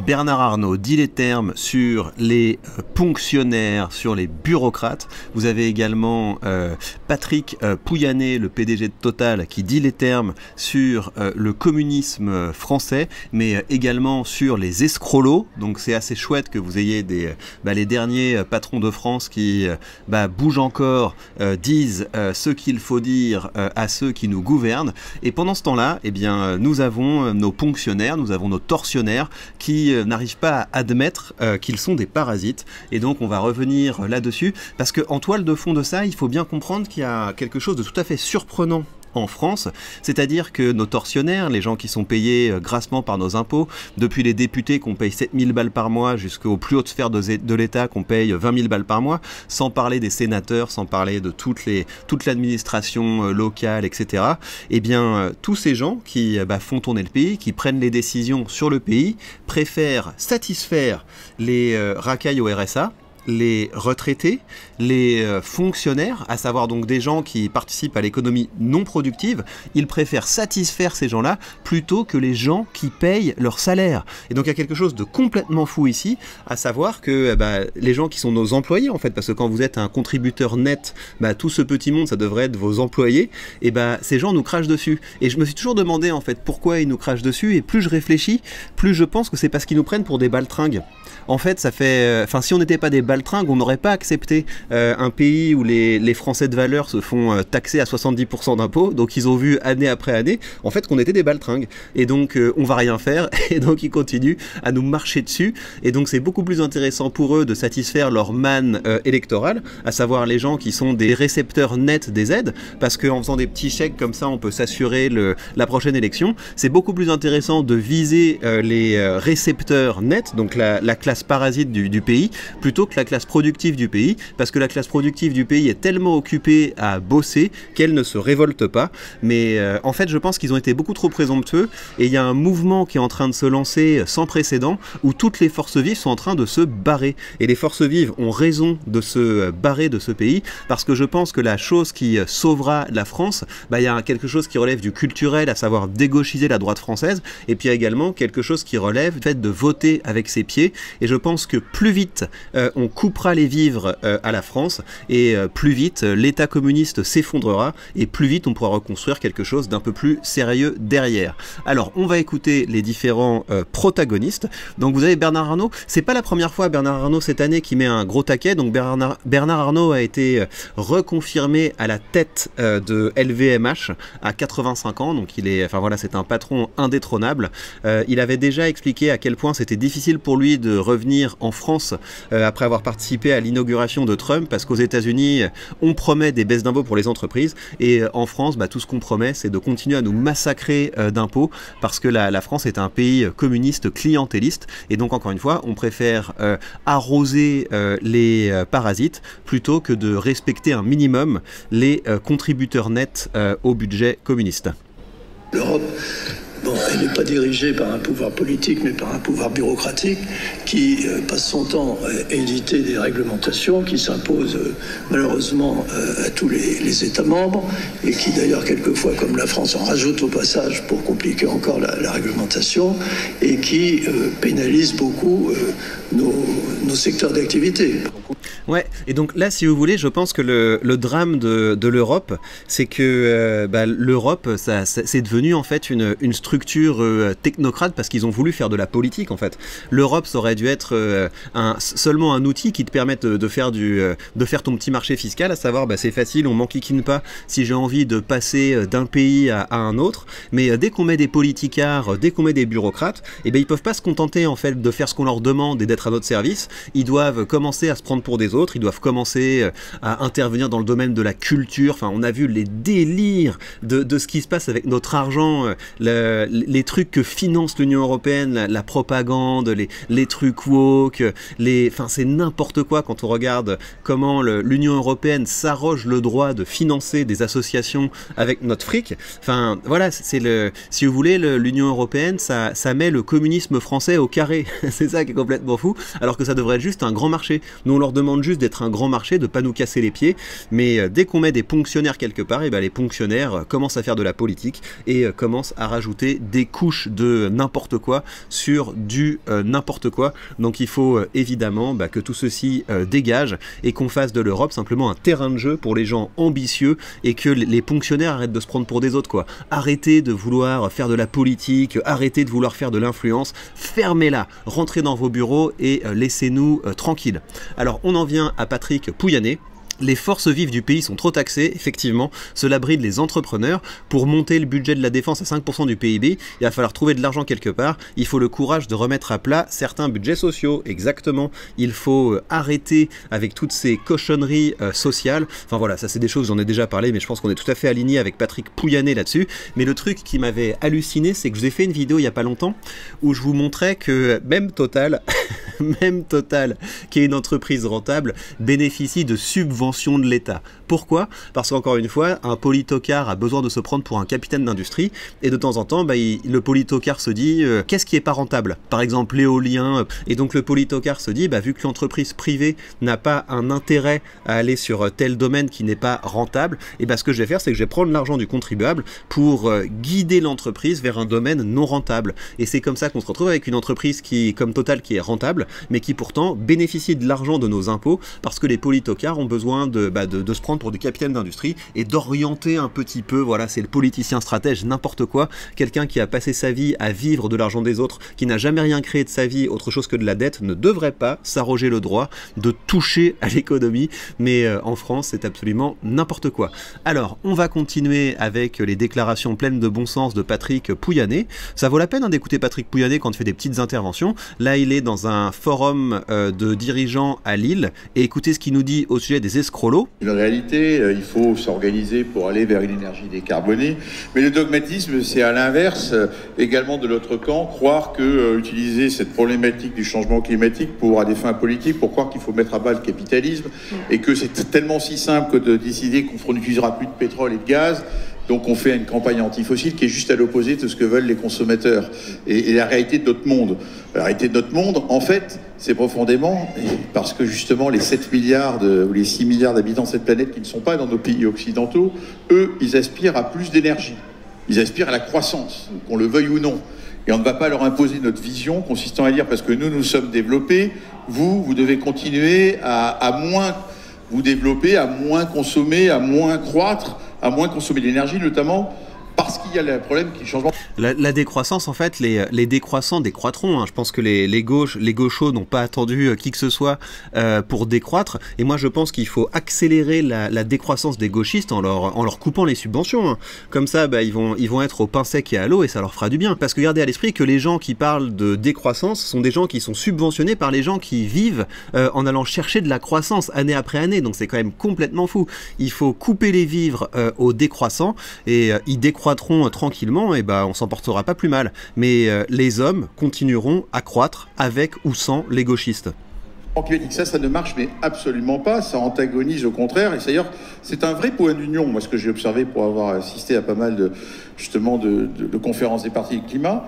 Bernard Arnault dit les termes sur les ponctionnaires, sur les bureaucrates. Vous avez également Patrick Pouyanné, le PDG de Total, qui dit les termes sur le communisme français, mais également sur les escrolos. Donc c'est assez chouette que vous ayez les derniers patrons de France qui bougent encore, disent ce qu'il faut dire à ceux qui nous gouvernent. Et pendant ce temps-là, eh bien, nous avons nos ponctionnaires, nous avons nos tortionnaires qui n'arrivent pas à admettre qu'ils sont des parasites. Et donc on va revenir là-dessus, parce qu'en toile de fond de ça, il faut bien comprendre qu'il y a quelque chose de tout à fait surprenant en France, c'est-à-dire que nos tortionnaires, les gens qui sont payés grassement par nos impôts, depuis les députés qu'on paye 7000 balles par mois jusqu'aux plus hautes sphères de l'État qu'on paye 20 000 balles par mois, sans parler des sénateurs, sans parler de toute l'administration locale, etc. Eh bien, tous ces gens qui font tourner le pays, qui prennent les décisions sur le pays, préfèrent satisfaire les racailles au RSA, les retraités, les fonctionnaires, à savoir donc des gens qui participent à l'économie non productive. Ils préfèrent satisfaire ces gens-là plutôt que les gens qui payent leur salaire. Et donc il y a quelque chose de complètement fou ici, à savoir que les gens qui sont nos employés en fait, parce que quand vous êtes un contributeur net, tout ce petit monde ça devrait être vos employés, et ces gens nous crachent dessus. Et je me suis toujours demandé en fait pourquoi ils nous crachent dessus, et plus je réfléchis, plus je pense que c'est parce qu'ils nous prennent pour des baltringues. En fait, ça fait, si on n'était pas des baltringues, on n'aurait pas accepté un pays où les Français de valeur se font taxer à 70% d'impôts. Donc ils ont vu année après année, en fait, qu'on était des baltringues. Et donc on va rien faire. Et donc ils continuent à nous marcher dessus. Et donc c'est beaucoup plus intéressant pour eux de satisfaire leur manne électorale, à savoir les gens qui sont des récepteurs nets des aides, parce qu'en faisant des petits chèques comme ça, on peut s'assurer la prochaine élection. C'est beaucoup plus intéressant de viser les récepteurs nets, donc la classe parasite du pays, plutôt que la classe productive du pays, parce que la classe productive du pays est tellement occupée à bosser qu'elle ne se révolte pas. Mais en fait, je pense qu'ils ont été beaucoup trop présomptueux, et il y a un mouvement qui est en train de se lancer sans précédent, où toutes les forces vives sont en train de se barrer. Et les forces vives ont raison de se barrer de ce pays, parce que je pense que la chose qui sauvera la France, il y a quelque chose qui relève du culturel, à savoir dégauchiser la droite française, et puis il y a également quelque chose qui relève du fait de voter avec ses pieds. Et je pense que plus vite on coupera les vivres à la France, et plus vite l'État communiste s'effondrera, et plus vite on pourra reconstruire quelque chose d'un peu plus sérieux derrière. Alors on va écouter les différents protagonistes. Donc vous avez Bernard Arnault, c'est pas la première fois Bernard Arnault cette année qui met un gros taquet. Donc Bernard Arnault a été reconfirmé à la tête de LVMH à 85 ans, donc il est, c'est un patron indétrônable. Il avait déjà expliqué à quel point c'était difficile pour lui de revenir en France après avoir participé à l'inauguration de Trump, parce qu'aux États-Unis on promet des baisses d'impôts pour les entreprises, et en France tout ce qu'on promet c'est de continuer à nous massacrer d'impôts, parce que la France est un pays communiste clientéliste, et donc encore une fois on préfère arroser les parasites plutôt que de respecter un minimum les contributeurs nets au budget communiste. L'Europe, elle n'est pas dirigée par un pouvoir politique, mais par un pouvoir bureaucratique qui passe son temps à éditer des réglementations qui s'imposent malheureusement à tous les États membres, et qui d'ailleurs quelquefois, comme la France, en rajoute au passage pour compliquer encore la réglementation, et qui pénalise beaucoup nos secteurs d'activité. Ouais, et donc là, si vous voulez, je pense que le drame de l'Europe, c'est que l'Europe, c'est devenu en fait une structure technocrate, parce qu'ils ont voulu faire de la politique en fait. L'Europe, ça aurait dû être seulement un outil qui te permette de faire ton petit marché fiscal, à savoir c'est facile, on m'enquiquine pas si j'ai envie de passer d'un pays à un autre. Mais dès qu'on met des politicards, dès qu'on met des bureaucrates, ils peuvent pas se contenter en fait de faire ce qu'on leur demande et d'être à notre service. Ils doivent commencer à se prendre pour des autres, ils doivent commencer à intervenir dans le domaine de la culture. Enfin, on a vu les délires de ce qui se passe avec notre argent, les trucs que finance l'Union Européenne, la propagande, les trucs woke, c'est n'importe quoi quand on regarde comment l'Union Européenne s'arroge le droit de financer des associations avec notre fric. Enfin, voilà, si vous voulez, l'Union Européenne, ça met le communisme français au carré. C'est ça qui est complètement fou, alors que ça devrait être juste un grand marché. Nous, on leur demande juste d'être un grand marché, de pas nous casser les pieds, mais dès qu'on met des ponctionnaires quelque part, les ponctionnaires commencent à faire de la politique et commencent à rajouter rajouter des couches de n'importe quoi sur du n'importe quoi. Donc il faut évidemment que tout ceci dégage et qu'on fasse de l'Europe simplement un terrain de jeu pour les gens ambitieux et que les fonctionnaires arrêtent de se prendre pour des autres, quoi. Arrêtez de vouloir faire de la politique, arrêtez de vouloir faire de l'influence, fermez-la, rentrez dans vos bureaux et laissez-nous tranquilles. Alors on en vient à Patrick Pouyanné. Les forces vives du pays sont trop taxées, effectivement, cela bride les entrepreneurs. Pour monter le budget de la défense à 5% du PIB, il va falloir trouver de l'argent quelque part, il faut le courage de remettre à plat certains budgets sociaux, exactement, il faut arrêter avec toutes ces cochonneries sociales, enfin voilà, ça c'est des choses, j'en ai déjà parlé, mais je pense qu'on est tout à fait aligné avec Patrick Pouyanné là-dessus, mais le truc qui m'avait halluciné, c'est que je vous ai fait une vidéo il n'y a pas longtemps, où je vous montrais que même Total, qui est une entreprise rentable, bénéficie de subventions de l'État. Pourquoi? Parce qu'encore une fois, un politocard a besoin de se prendre pour un capitaine d'industrie et de temps en temps, le politocard se dit qu'est-ce qui est pas rentable? Par exemple, l'éolien. Et donc le politocard se dit, vu que l'entreprise privée n'a pas un intérêt à aller sur tel domaine qui n'est pas rentable, et ce que je vais faire, c'est que je vais prendre l'argent du contribuable pour guider l'entreprise vers un domaine non rentable. Et c'est comme ça qu'on se retrouve avec une entreprise comme Total qui est rentable, mais qui pourtant bénéficie de l'argent de nos impôts parce que les politocards ont besoin de se prendre pour des capitaines d'industrie et d'orienter un petit peu, voilà, c'est le politicien stratège, n'importe quoi, quelqu'un qui a passé sa vie à vivre de l'argent des autres, qui n'a jamais rien créé de sa vie autre chose que de la dette, ne devrait pas s'arroger le droit de toucher à l'économie, mais en France c'est absolument n'importe quoi. Alors on va continuer avec les déclarations pleines de bon sens de Patrick Pouyanné. Ça vaut la peine d'écouter Patrick Pouyanné quand il fait des petites interventions. Là il est dans un forum de dirigeants à Lille et écoutez ce qu'il nous dit au sujet des escrolos. Une réalité, il faut s'organiser pour aller vers une énergie décarbonée, mais le dogmatisme, c'est à l'inverse, également de l'autre camp, croire que utiliser cette problématique du changement climatique à des fins politiques, pour croire qu'il faut mettre à bas le capitalisme, et que c'est tellement si simple que de décider qu'on n'utilisera plus de pétrole et de gaz. Donc on fait une campagne anti-fossile qui est juste à l'opposé de ce que veulent les consommateurs. Et la réalité de notre monde. La réalité de notre monde, en fait, c'est profondément parce que justement les 7 milliards ou les 6 milliards d'habitants de cette planète qui ne sont pas dans nos pays occidentaux, eux, ils aspirent à plus d'énergie. Ils aspirent à la croissance, qu'on le veuille ou non. Et on ne va pas leur imposer notre vision consistant à dire parce que nous sommes développés, vous devez continuer à moins vous développer, à moins consommer, à moins croître, à moins consommer de l'énergie, notamment parce qu'il y a le problème qui change. La décroissance, en fait, les décroissants décroîtront. Je pense que les gauchos n'ont pas attendu qui que ce soit pour décroître. Et moi, je pense qu'il faut accélérer la décroissance des gauchistes en leur coupant les subventions. Comme ça, ils vont être au pain sec et à l'eau et ça leur fera du bien. Parce que gardez à l'esprit que les gens qui parlent de décroissance sont des gens qui sont subventionnés par les gens qui vivent en allant chercher de la croissance année après année. Donc c'est quand même complètement fou. Il faut couper les vivres aux décroissants et ils décroîtront tranquillement et on s'en portera pas plus mal. Mais les hommes continueront à croître avec ou sans les gauchistes. Ça ne marche mais absolument pas, ça antagonise au contraire, et d'ailleurs c'est un vrai point d'union, moi ce que j'ai observé pour avoir assisté à pas mal de conférences des partis de climat,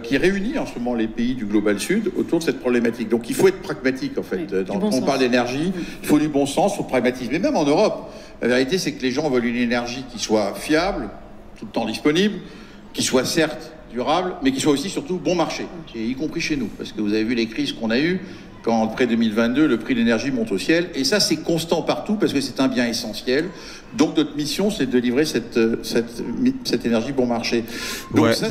qui réunit en ce moment les pays du Global Sud autour de cette problématique. Donc il faut être pragmatique en fait, quand on parle d'énergie, il faut du bon sens, il faut du pragmatisme, mais même en Europe, la vérité c'est que les gens veulent une énergie qui soit fiable, tout le temps disponible, qui soit certes durable, mais qui soit aussi surtout bon marché, y compris chez nous, parce que vous avez vu les crises qu'on a eues, quand après 2022, le prix de l'énergie monte au ciel. Et ça, c'est constant partout parce que c'est un bien essentiel. Donc notre mission, c'est de livrer cette énergie bon marché.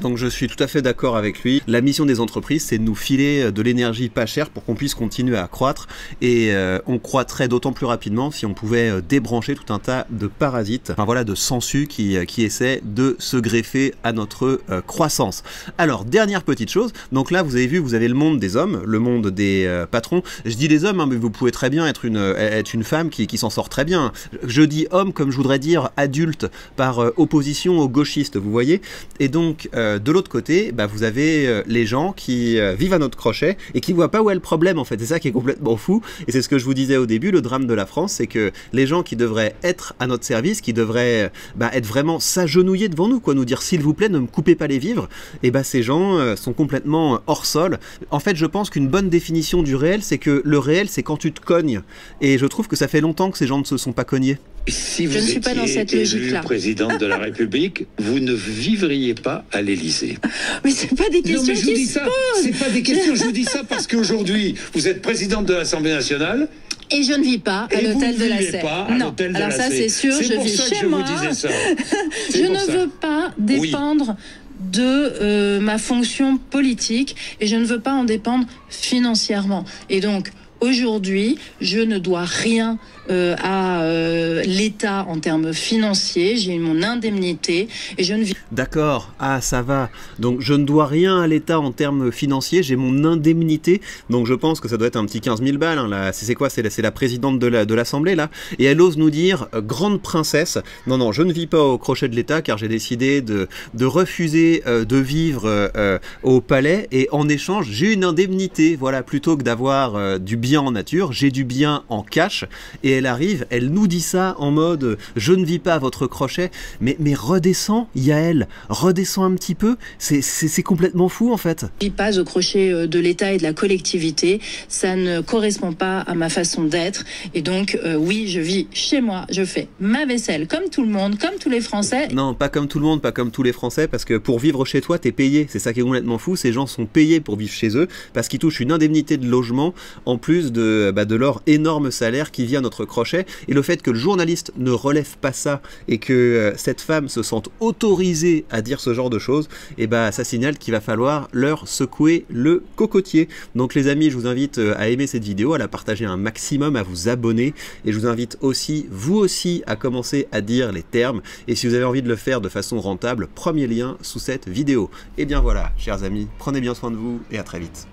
Donc je suis tout à fait d'accord avec lui. La mission des entreprises, c'est de nous filer de l'énergie pas chère pour qu'on puisse continuer à croître. Et on croîtrait d'autant plus rapidement si on pouvait débrancher tout un tas de parasites, de sangsues qui essaient de se greffer à notre croissance. Alors, dernière petite chose. Donc là, vous avez vu, vous avez le monde des hommes, le monde des patrons. Je dis les hommes, mais vous pouvez très bien être une femme qui s'en sort très bien. Je dis homme comme je voudrais dire adulte par opposition aux gauchistes, vous voyez. Et donc, de l'autre côté, vous avez les gens qui vivent à notre crochet et qui voient pas où est le problème, en fait. C'est ça qui est complètement fou. Et c'est ce que je vous disais au début, le drame de la France, c'est que les gens qui devraient être à notre service, qui devraient être vraiment s'agenouiller devant nous, nous dire s'il vous plaît, ne me coupez pas les vivres, et ces gens sont complètement hors sol. En fait, je pense qu'une bonne définition du réel, réel, c'est que le réel, c'est quand tu te cognes. Et je trouve que ça fait longtemps que ces gens ne se sont pas cognés. Si vous étiez élu présidente de la République, vous ne vivriez pas à l'Élysée. Mais c'est pas des questions qui se posent. C'est pas des questions, je vous dis ça parce qu'aujourd'hui, vous êtes présidente de l'Assemblée nationale. Et je ne vis pas à l'hôtel de la Serre. Non, alors ça c'est sûr, je vis chez moi. Je ne veux pas dépendre de ma fonction politique et je ne veux pas en dépendre financièrement. Et donc, aujourd'hui, je ne dois rien à l'État en termes financiers. J'ai mon indemnité et je ne vis... D'accord, ah ça va. Donc je ne dois rien à l'État en termes financiers, j'ai mon indemnité. Donc je pense que ça doit être un petit 15 000 balles. Hein, là. C'est quoi? C'est la présidente de l'Assemblée là. Et elle ose nous dire, grande princesse, non, non, je ne vis pas au crochet de l'État car j'ai décidé de refuser de vivre au palais et en échange j'ai une indemnité. Voilà, plutôt que d'avoir du bien en nature, j'ai du bien en cash. Et elle arrive, elle nous dit ça en mode je ne vis pas à votre crochet, mais redescends, Yael, redescends un petit peu, c'est complètement fou en fait. Je ne vis pas au crochet de l'État et de la collectivité, ça ne correspond pas à ma façon d'être et donc oui, je vis chez moi, je fais ma vaisselle comme tout le monde, comme tous les Français. Non, pas comme tout le monde, pas comme tous les Français, parce que pour vivre chez toi, t'es payé, c'est ça qui est complètement fou, ces gens sont payés pour vivre chez eux, parce qu'ils touchent une indemnité de logement en plus de leur énorme salaire qui vient à notre crochet, et le fait que le journaliste ne relève pas ça et que cette femme se sente autorisée à dire ce genre de choses, et ça signale qu'il va falloir leur secouer le cocotier. Donc les amis, je vous invite à aimer cette vidéo, à la partager un maximum, à vous abonner, et je vous invite aussi, vous aussi, à commencer à dire les termes, et si vous avez envie de le faire de façon rentable, premier lien sous cette vidéo. Et bien voilà, chers amis, prenez bien soin de vous, et à très vite.